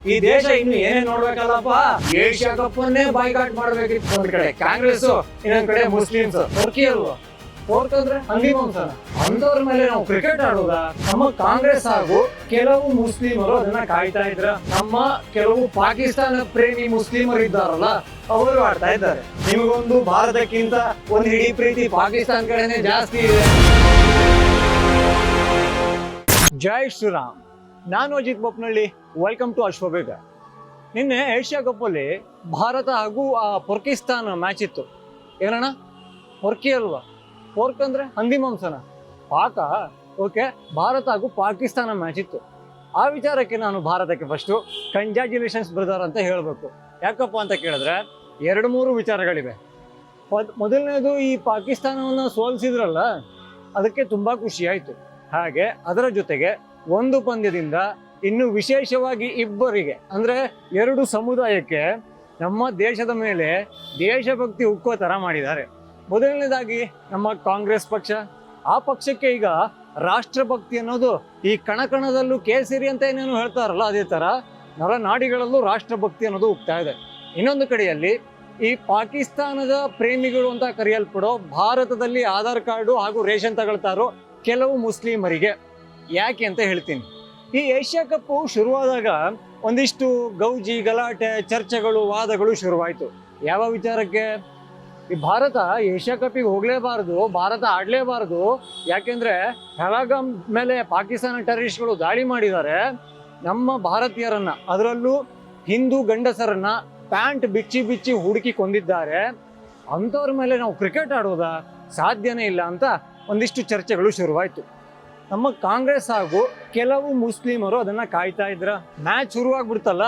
ಈ ದೇಶ ಇನ್ನು ಏನೇ ನೋಡ್ಬೇಕಲ್ಲಪ್ಪ, ಏಷ್ಯಾ ಕಪ್ಪನ್ನೇ ಬಾಯ್ಕಾಟ್ ಮಾಡ್ಬೇಕಿತ್ತು. ಒಂದ್ ಕಡೆ ಕಾಂಗ್ರೆಸ್, ಇನ್ನೊಂದ್ ಕಡೆ ಮುಸ್ಲಿಮ್ಸ್. ಟರ್ಕಿ ಅಲ್ವಾ ಫೋರ್ತ್ ಅಂದ್ರೆ ಹಂದಿವಂಶನ. ಅಂತವ್ರ ಮೇಲೆ ನಾವು ಕ್ರಿಕೆಟ್ ಆಡೋದ? ನಮ್ಮ ಕಾಂಗ್ರೆಸ್ ಹಾಗೂ ಕೆಲವು ಮುಸ್ಲಿಮರು ಅದನ್ನ ಕಾಯ್ತಾ ಇದ್ರ. ನಮ್ಮ ಕೆಲವು ಪಾಕಿಸ್ತಾನ ಪ್ರೇಮಿ ಮುಸ್ಲಿಮರು ಇದ್ದಾರಲ್ಲ, ಅವರು ಆಡ್ತಾ ಇದ್ದಾರೆ. ನಿಮಗೊಂದು ಭಾರತಕ್ಕಿಂತ ಒಂದ್ ಹಿಡಿ ಪ್ರೀತಿ ಪಾಕಿಸ್ತಾನ ಕಡೆನೆ ಜಾಸ್ತಿ ಇದೆ. ಜೈ ಶ್ರೀರಾಮ್. ನಾನು ಅಜಿತ್ ಬೊಪ್ನಳ್ಳಿ. Welcome to Ashwabega. ನಿನ್ನೆ ಏಷ್ಯಾ ಕಪ್ಪಲ್ಲಿ ಭಾರತ ಹಾಗೂ ಪಾಕಿಸ್ತಾನ ಮ್ಯಾಚ್ ಇತ್ತು. ಏನಣ್ಣ, ಪೊರ್ಕಿ ಅಲ್ವಾ? ಪೋರ್ಕ್ ಅಂದ್ರೆ ಹಂದಿ ಮಾಂಸನ. ಪಾಕ ಓಕೆ. ಭಾರತ ಹಾಗೂ ಪಾಕಿಸ್ತಾನ ಮ್ಯಾಚ್ ಇತ್ತು. ಆ ವಿಚಾರಕ್ಕೆ ನಾನು ಭಾರತಕ್ಕೆ ಫಸ್ಟು ಕಂಗ್ರ್ಯಾಚುಲೇಷನ್ಸ್ ಬ್ರದರ್ ಅಂತ ಹೇಳಬೇಕು. ಯಾಕಪ್ಪ ಅಂತ ಕೇಳಿದ್ರೆ 2-3 ವಿಚಾರಗಳಿವೆ. ಮೊದಲನೇದು, ಈ ಪಾಕಿಸ್ತಾನವನ್ನು ಸೋಲಿಸಿದ್ರಲ್ಲ, ಅದಕ್ಕೆ ತುಂಬ ಖುಷಿ ಆಯಿತು. ಹಾಗೆ ಅದರ ಜೊತೆಗೆ ಒಂದು ಪಂದ್ಯದಿಂದ ಇನ್ನು ವಿಶೇಷವಾಗಿ ಇಬ್ಬರಿಗೆ ಅಂದರೆ 2 ಸಮುದಾಯಕ್ಕೆ ನಮ್ಮ ದೇಶದ ಮೇಲೆ ದೇಶಭಕ್ತಿ ಉಕ್ಕೋ ಥರ ಮಾಡಿದ್ದಾರೆ. ಮೊದಲನೇದಾಗಿ ನಮ್ಮ ಕಾಂಗ್ರೆಸ್ ಪಕ್ಷ. ಆ ಪಕ್ಷಕ್ಕೆ ಈಗ ರಾಷ್ಟ್ರಭಕ್ತಿ ಅನ್ನೋದು ಈ ಕಣಕಣದಲ್ಲೂ ಕೇಸರಿ ಅಂತ ಏನೇನು ಹೇಳ್ತಾರಲ್ಲ, ಅದೇ ಥರ ನರನಾಡಿಗಳಲ್ಲೂ ರಾಷ್ಟ್ರಭಕ್ತಿ ಅನ್ನೋದು ಉಕ್ತಾ ಇದೆ. ಇನ್ನೊಂದು ಕಡೆಯಲ್ಲಿ ಈ ಪಾಕಿಸ್ತಾನದ ಪ್ರೇಮಿಗಳು ಅಂತ ಕರೆಯಲ್ಪಡೋ ಭಾರತದಲ್ಲಿ ಆಧಾರ್ ಕಾರ್ಡು ಹಾಗೂ ರೇಷನ್ ತಗೊಳ್ತಾರೋ ಕೆಲವು ಮುಸ್ಲಿಮರಿಗೆ ಯಾಕೆ ಅಂತ ಹೇಳ್ತೀನಿ. ಈ ಏಷ್ಯಾ ಕಪ್ಪು ಶುರುವಾದಾಗ ಒಂದಿಷ್ಟು ಗೌಜಿ, ಗಲಾಟೆ, ಚರ್ಚೆಗಳು, ವಾದಗಳು ಶುರುವಾಯಿತು. ಯಾವ ವಿಚಾರಕ್ಕೆ? ಈ ಭಾರತ ಏಷ್ಯಾ ಕಪ್ಪಿಗೆ ಹೋಗಲೇಬಾರ್ದು, ಭಾರತ ಆಡಲೇಬಾರ್ದು. ಯಾಕೆಂದರೆ ಪಹಲ್ಗಾಮ್ ಮೇಲೆ ಪಾಕಿಸ್ತಾನ ಟೆರರಿಸ್ಟ್ಗಳು ದಾಳಿ ಮಾಡಿದ್ದಾರೆ. ನಮ್ಮ ಭಾರತೀಯರನ್ನು, ಅದರಲ್ಲೂ ಹಿಂದೂ ಗಂಡಸರನ್ನು ಪ್ಯಾಂಟ್ ಬಿಚ್ಚಿ ಬಿಚ್ಚಿ ಹುಡುಕಿ ಕೊಂದಿದ್ದಾರೆ. ಅಂಥವ್ರ ಮೇಲೆ ನಾವು ಕ್ರಿಕೆಟ್ ಆಡೋದಾ? ಸಾಧ್ಯನೇ ಇಲ್ಲ ಅಂತ ಒಂದಿಷ್ಟು ಚರ್ಚೆಗಳು ಶುರುವಾಯಿತು. ನಮ್ಮ ಕಾಂಗ್ರೆಸ್ ಹಾಗೂ ಕೆಲವು ಮುಸ್ಲಿಮರು ಅದನ್ನು ಕಾಯ್ತಾ ಇದ್ರ. ಮ್ಯಾಚ್ ಶುರುವಾಗ್ಬಿಡ್ತಲ್ಲ,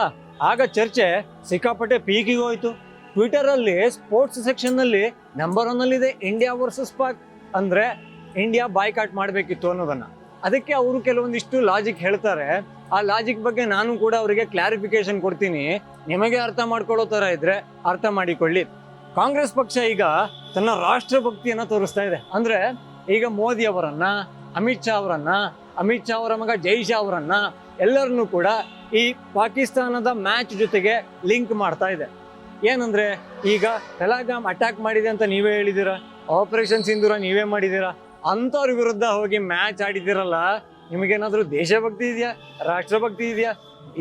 ಆಗ ಚರ್ಚೆ ಸಿಕ್ಕಾಪಟ್ಟೆ ಪೀಕಿಗೆ ಹೋಯ್ತು. ಟ್ವಿಟರಲ್ಲಿ ಸ್ಪೋರ್ಟ್ಸ್ ಸೆಕ್ಷನ್ನಲ್ಲಿ ನಂಬರ್ 1 ಇಂಡಿಯಾ ವರ್ಸಸ್ ಪಾಕ್. ಅಂದರೆ ಇಂಡಿಯಾ ಬಾಯ್ಕಾಟ್ ಮಾಡಬೇಕಿತ್ತು ಅನ್ನೋದನ್ನು. ಅದಕ್ಕೆ ಅವರು ಕೆಲವೊಂದಿಷ್ಟು ಲಾಜಿಕ್ ಹೇಳ್ತಾರೆ. ಆ ಲಾಜಿಕ್ ಬಗ್ಗೆ ನಾನು ಕೂಡ ಅವರಿಗೆ ಕ್ಲಾರಿಫಿಕೇಶನ್ ಕೊಡ್ತೀನಿ. ನಿಮಗೆ ಅರ್ಥ ಮಾಡ್ಕೊಳ್ಳೋ ಥರ ಇದ್ರೆ ಅರ್ಥ ಮಾಡಿಕೊಳ್ಳಿ. ಕಾಂಗ್ರೆಸ್ ಪಕ್ಷ ಈಗ ತನ್ನ ರಾಷ್ಟ್ರಭಕ್ತಿಯನ್ನು ತೋರಿಸ್ತಾ ಇದೆ. ಅಂದರೆ ಈಗ ಮೋದಿ ಅವರನ್ನ, ಅಮಿತ್ ಶಾ ಅವರನ್ನ, ಅಮಿತ್ ಶಾ ಅವರ ಮಗ ಜೈ ಶಾ ಅವರನ್ನ ಎಲ್ಲರನ್ನೂ ಕೂಡ ಈ ಪಾಕಿಸ್ತಾನದ ಮ್ಯಾಚ್ ಜೊತೆಗೆ ಲಿಂಕ್ ಮಾಡ್ತಾ ಇದೆ. ಏನಂದ್ರೆ, ಈಗ ಪಹಲ್ಗಾಮ್ ಅಟ್ಯಾಕ್ ಮಾಡಿದೆ ಅಂತ ನೀವೇ ಹೇಳಿದ್ದೀರಾ, ಆಪರೇಷನ್ ಸಿಂಧೂರ ನೀವೇ ಮಾಡಿದ್ದೀರಾ. ಅಂಥವ್ರ ವಿರುದ್ಧ ಹೋಗಿ ಮ್ಯಾಚ್ ಆಡಿದ್ದೀರಲ್ಲ, ನಿಮಗೇನಾದರೂ ದೇಶಭಕ್ತಿ ಇದೆಯಾ, ರಾಷ್ಟ್ರಭಕ್ತಿ ಇದೆಯಾ?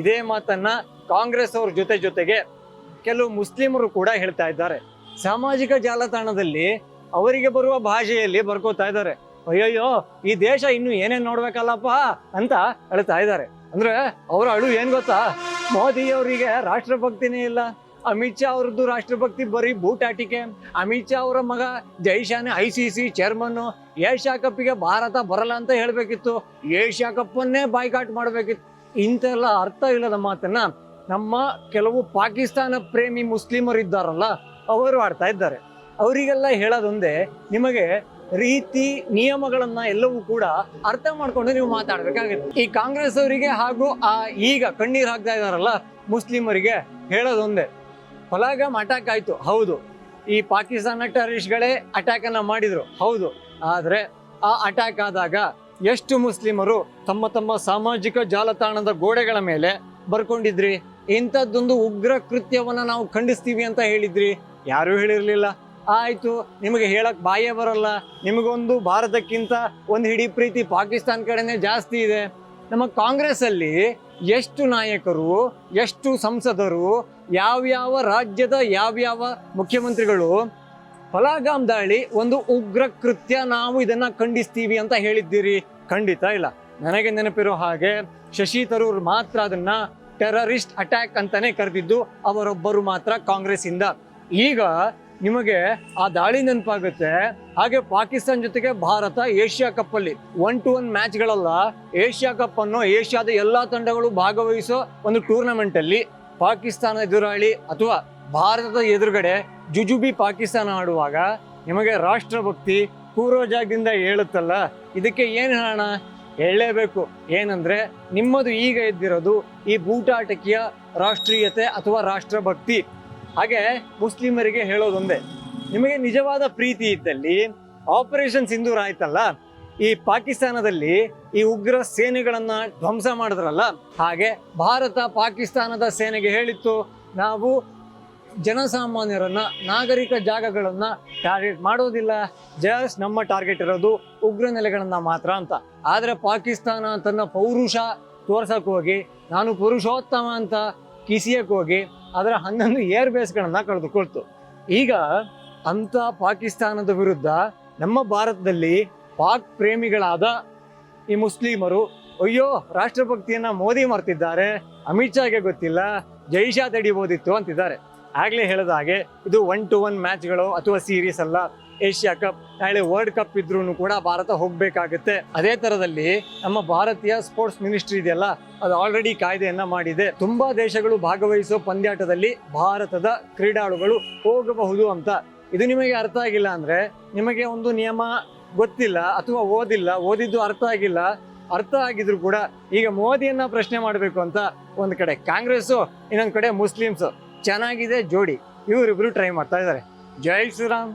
ಇದೇ ಮಾತನ್ನ ಕಾಂಗ್ರೆಸ್ ಅವ್ರ ಜೊತೆಗೆ ಕೆಲವು ಮುಸ್ಲಿಮರು ಕೂಡ ಹೇಳ್ತಾ ಇದ್ದಾರೆ. ಸಾಮಾಜಿಕ ಜಾಲತಾಣದಲ್ಲಿ ಅವರಿಗೆ ಬರುವ ಭಾಷೆಯಲ್ಲಿ ಬರ್ಕೋತಾ ಇದ್ದಾರೆ. ಅಯ್ಯಯ್ಯೋ, ಈ ದೇಶ ಇನ್ನು ಏನೇನು ನೋಡ್ಬೇಕಲ್ಲಪ್ಪ ಅಂತ ಹೇಳ್ತಾ ಇದ್ದಾರೆ. ಅಂದ್ರೆ ಅವರ ಅಳು ಏನ್ ಗೊತ್ತಾ? ಮೋದಿ ಅವರಿಗೆ ರಾಷ್ಟ್ರಭಕ್ತಿನೇ ಇಲ್ಲ. ಅಮಿತ್ ಶಾ ಅವ್ರದ್ದು ರಾಷ್ಟ್ರಭಕ್ತಿ ಬರೀ ಬೂಟಾಟಿಕೆ. ಅಮಿತ್ ಶಾ ಅವರ ಮಗ ಜೈ ಶಾನೆ ICC ಚೇರ್ಮನ್. ಏಷ್ಯಾ ಕಪ್ಪಿಗೆ ಭಾರತ ಬರಲ್ಲ ಅಂತ ಹೇಳ್ಬೇಕಿತ್ತು, ಏಷ್ಯಾ ಕಪ್ಪನ್ನೇ ಬಾಯ್ಕಾಟ್ ಮಾಡ್ಬೇಕಿತ್ತು. ಇಂತೆಲ್ಲ ಅರ್ಥ ಇಲ್ಲದ ಮಾತನ್ನ ನಮ್ಮ ಕೆಲವು ಪಾಕಿಸ್ತಾನ ಪ್ರೇಮಿ ಮುಸ್ಲಿಮರು ಇದ್ದಾರಲ್ಲ, ಅವರು ಆಡ್ತಾ ಇದ್ದಾರೆ. ಅವರಿಗೆಲ್ಲ ಹೇಳೋದೊಂದೇ, ನಿಮಗೆ ರೀತಿ ನಿಯಮಗಳನ್ನ ಎಲ್ಲವೂ ಕೂಡ ಅರ್ಥ ಮಾಡ್ಕೊಂಡು ನೀವು ಮಾತಾಡ್ಬೇಕಾಗುತ್ತೆ. ಈ ಕಾಂಗ್ರೆಸ್ ಅವರಿಗೆ ಹಾಗೂ ಈಗ ಕಣ್ಣೀರು ಹಾಕ್ತಾ ಇದಾರಲ್ಲ ಮುಸ್ಲಿಮರಿಗೆ ಹೇಳೋದೊಂದೇ, ಪಹಲ್ಗಾಮ್ ಅಟ್ಯಾಕ್ ಆಯ್ತು, ಹೌದು. ಈ ಪಾಕಿಸ್ತಾನ ಟೆರರಿಸ್ಟ್ಗಳೇ ಅಟ್ಯಾಕ್ ಅನ್ನ ಮಾಡಿದ್ರು, ಹೌದು. ಆದ್ರೆ ಆ ಅಟ್ಯಾಕ್ ಆದಾಗ ಎಷ್ಟು ಮುಸ್ಲಿಮರು ತಮ್ಮ ಸಾಮಾಜಿಕ ಜಾಲತಾಣದ ಗೋಡೆಗಳ ಮೇಲೆ ಬರ್ಕೊಂಡಿದ್ರಿ, ಇಂಥದ್ದೊಂದು ಉಗ್ರ ಕೃತ್ಯವನ್ನ ನಾವು ಖಂಡಿಸ್ತೀವಿ ಅಂತ ಹೇಳಿದ್ರಿ? ಯಾರೂ ಹೇಳಿರ್ಲಿಲ್ಲ. ಆಯ್ತು, ನಿಮಗೆ ಹೇಳಕ್ ಬಾಯೇ ಬರಲ್ಲ. ನಿಮಗೊಂದು ಭಾರತಕ್ಕಿಂತ ಒಂದು ಹಿಡಿ ಪ್ರೀತಿ ಪಾಕಿಸ್ತಾನ ಕಡೆನೇ ಜಾಸ್ತಿ ಇದೆ. ನಮ್ಮ ಕಾಂಗ್ರೆಸ್ ಅಲ್ಲಿ ಎಷ್ಟು ನಾಯಕರು, ಎಷ್ಟು ಸಂಸದರು, ಯಾವ್ಯಾವ ರಾಜ್ಯದ ಯಾವ್ಯಾವ ಮುಖ್ಯಮಂತ್ರಿಗಳು ಪಹಲ್ಗಾಮ್ ದಾಳಿ ಒಂದು ಉಗ್ರ ಕೃತ್ಯ, ನಾವು ಇದನ್ನ ಖಂಡಿಸ್ತೀವಿ ಅಂತ ಹೇಳಿದ್ದೀರಿ? ಖಂಡಿತ ಇಲ್ಲ. ನನಗೆ ನೆನಪಿರೋ ಹಾಗೆ ಶಶಿ ತರೂರ್ ಮಾತ್ರ ಅದನ್ನ ಟೆರರಿಸ್ಟ್ ಅಟ್ಯಾಕ್ ಅಂತಾನೆ ಕರೆದಿದ್ದು, ಅವರೊಬ್ಬರು ಮಾತ್ರ ಕಾಂಗ್ರೆಸ್ ಇಂದ. ಈಗ ನಿಮಗೆ ಆ ದಾಳಿ ನೆನಪಾಗುತ್ತೆ. ಹಾಗೆ ಪಾಕಿಸ್ತಾನ ಜೊತೆಗೆ ಭಾರತ ಏಷ್ಯಾ ಕಪ್ ಅಲ್ಲಿ 1-1 ಮ್ಯಾಚ್ಗಳಲ್ಲ, ಏಷ್ಯಾ ಕಪ್ ಅನ್ನೋ ಏಷ್ಯಾದ ಎಲ್ಲಾ ತಂಡಗಳು ಭಾಗವಹಿಸೋ ಒಂದು ಟೂರ್ನಮೆಂಟ್ ಅಲ್ಲಿ ಪಾಕಿಸ್ತಾನ ಎದುರಾಳಿ ಅಥವಾ ಭಾರತದ ಎದುರುಗಡೆ ಜುಜುಬಿ ಪಾಕಿಸ್ತಾನ ಆಡುವಾಗ ನಿಮಗೆ ರಾಷ್ಟ್ರಭಕ್ತಿ ಕೂರೋ ಜಾಗದಿಂದ ಹೇಳುತ್ತಲ್ಲ, ಇದಕ್ಕೆ ಏನು ಹೇಳೋಣ? ಹೇಳಲೇಬೇಕು. ಏನಂದ್ರೆ, ನಿಮ್ಮದು ಈಗ ಎದ್ದಿರೋದು ಈ ಬೂಟಾಟಕಿಯ ರಾಷ್ಟ್ರೀಯತೆ ಅಥವಾ ರಾಷ್ಟ್ರಭಕ್ತಿ. ಹಾಗೆ ಮುಸ್ಲಿಮರಿಗೆ ಹೇಳೋದೊಂದೇ, ನಿಮಗೆ ನಿಜವಾದ ಪ್ರೀತಿ ಇದ್ದಲ್ಲಿ ಆಪರೇಷನ್ ಸಿಂಧೂರ ಆಯ್ತಲ್ಲ, ಈ ಪಾಕಿಸ್ತಾನದಲ್ಲಿ ಈ ಉಗ್ರ ಸೇನೆಗಳನ್ನ ಧ್ವಂಸ ಮಾಡಿದ್ರಲ್ಲ, ಹಾಗೆ ಭಾರತ ಪಾಕಿಸ್ತಾನದ ಸೇನೆಗೆ ಹೇಳಿತ್ತು, ನಾವು ಜನಸಾಮಾನ್ಯರನ್ನ, ನಾಗರಿಕ ಜಾಗಗಳನ್ನ ಟಾರ್ಗೆಟ್ ಮಾಡೋದಿಲ್ಲ, ಜಸ್ಟ್ ನಮ್ಮ ಟಾರ್ಗೆಟ್ ಇರೋದು ಉಗ್ರ ನೆಲೆಗಳನ್ನ ಮಾತ್ರ ಅಂತ. ಆದ್ರೆ ಪಾಕಿಸ್ತಾನ ತನ್ನ ಪೌರುಷ ತೋರ್ಸಕ್ ಹೋಗಿ, ನಾನು ಪುರುಷೋತ್ತಮ ಅಂತ ಕಿಸಿಯಕ್ ಹೋಗಿ ಅದರ 11 ಏರ್ ಬೇಸ್ಗಳನ್ನ ಕಳೆದುಕೊಳ್ತು. ಈಗ ಅಂತ ಪಾಕಿಸ್ತಾನದ ವಿರುದ್ಧ ನಮ್ಮ ಭಾರತದಲ್ಲಿ ಪಾಕ್ ಪ್ರೇಮಿಗಳಾದ ಈ ಮುಸ್ಲಿಮರು, ಅಯ್ಯೋ ರಾಷ್ಟ್ರಭಕ್ತಿಯನ್ನ ಮೋದಿ ಮರ್ತಿದ್ದಾರೆ, ಅಮಿತ್ ಶಾಗೆ ಗೊತ್ತಿಲ್ಲ, ಜೈಶಾ ತಡಿಬೋದಿತ್ತು ಅಂತಿದ್ದಾರೆ. ಆಗ್ಲೇ ಹೇಳಿದ ಹಾಗೆ ಇದು 1-to-1 ಮ್ಯಾಚ್ಗಳು ಅಥವಾ ಸೀರೀಸ್ ಅಲ್ಲ, ಏಷ್ಯಾ ಕಪ್, ನಾಳೆ ವರ್ಲ್ಡ್ ಕಪ್ ಇದ್ರೂ ಕೂಡ ಭಾರತ ಹೋಗ್ಬೇಕಾಗುತ್ತೆ. ಅದೇ ತರದಲ್ಲಿ ನಮ್ಮ ಭಾರತೀಯ ಸ್ಪೋರ್ಟ್ಸ್ ಮಿನಿಸ್ಟ್ರಿ ಇದೆಯಲ್ಲ, ಅದು ಆಲ್ರೆಡಿ ಕಾಯ್ದೆಯನ್ನ ಮಾಡಿದೆ. ತುಂಬಾ ದೇಶಗಳು ಭಾಗವಹಿಸೋ ಪಂದ್ಯಾಟದಲ್ಲಿ ಭಾರತದ ಕ್ರೀಡಾಳುಗಳು ಹೋಗಬಹುದು ಅಂತ. ಇದು ನಿಮಗೆ ಅರ್ಥ ಆಗಿಲ್ಲ ಅಂದ್ರೆ, ನಿಮಗೆ ಒಂದು ನಿಯಮ ಗೊತ್ತಿಲ್ಲ ಅಥವಾ ಓದಿದ್ದು ಅರ್ಥ ಆಗಿಲ್ಲ, ಅರ್ಥ ಆಗಿದ್ರು ಕೂಡ ಈಗ ಮೋದಿಯನ್ನ ಪ್ರಶ್ನೆ ಮಾಡಬೇಕು ಅಂತ ಒಂದ್ ಕಡೆ ಕಾಂಗ್ರೆಸ್, ಇನ್ನೊಂದ್ ಕಡೆ ಮುಸ್ಲಿಮ್ಸ್, ಚೆನ್ನಾಗಿದೆ ಜೋಡಿ, ಇವರಿಬ್ರು ಟ್ರೈ ಮಾಡ್ತಾ ಇದ್ದಾರೆ. ಜೈ ಶ್ರೀರಾಮ್.